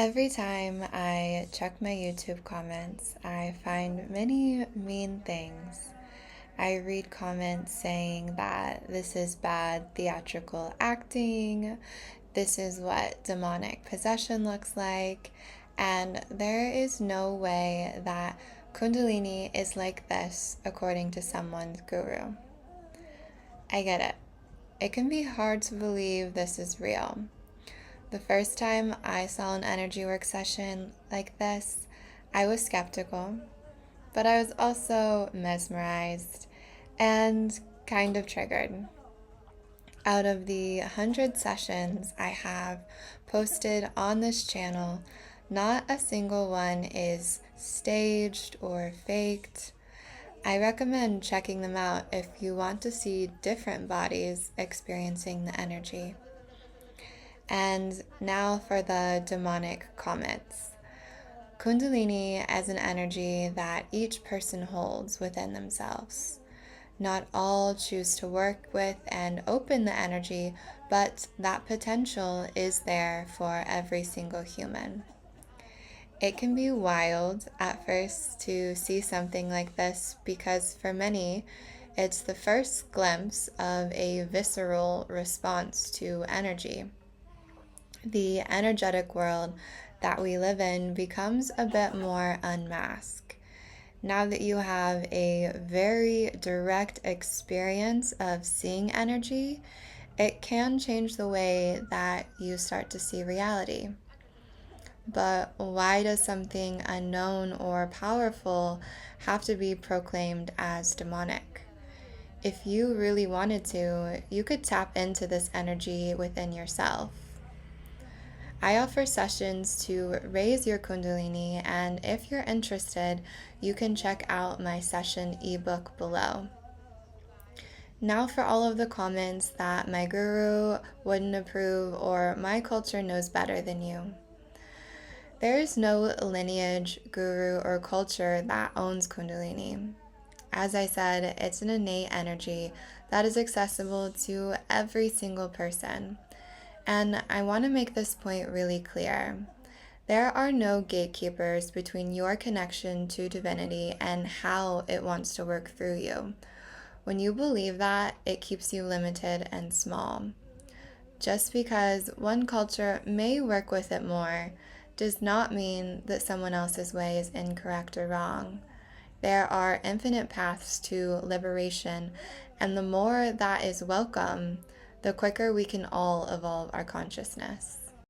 Every time I check my YouTube comments, I find many mean things. I read comments saying that this is bad theatrical acting, this is what demonic possession looks like, and there is no way that Kundalini is like this according to someone's guru. I get it. It can be hard to believe this is real. The first time I saw an energy work session like this, I was skeptical, but I was also mesmerized and kind of triggered. Out of the 100 sessions I have posted on this channel, not a single one is staged or faked. I recommend checking them out if you want to see different bodies experiencing the energy. And now for the demonic comments. Kundalini as an energy that each person holds within themselves. Not all choose to work with and open the energy, but that potential is there for every single human. It can be wild at first to see something like this because for many, it's the first glimpse of a visceral response to energy. The energetic world that we live in becomes a bit more unmasked. Now that you have a very direct experience of seeing energy, it can change the way that you start to see reality. But why does something unknown or powerful have to be proclaimed as demonic? If you really wanted to, you could tap into this energy within yourself. I offer sessions to raise your Kundalini, and if you're interested, you can check out my session ebook below. Now for all of the comments that my guru wouldn't approve or my culture knows better than you. There is no lineage, guru, or culture that owns Kundalini. As I said, it's an innate energy that is accessible to every single person. And I want to make this point really clear. There are no gatekeepers between your connection to divinity and how it wants to work through you. When you believe that, it keeps you limited and small. Just because one culture may work with it more does not mean that someone else's way is incorrect or wrong. There are infinite paths to liberation, and the more that is welcome, the quicker we can all evolve our consciousness.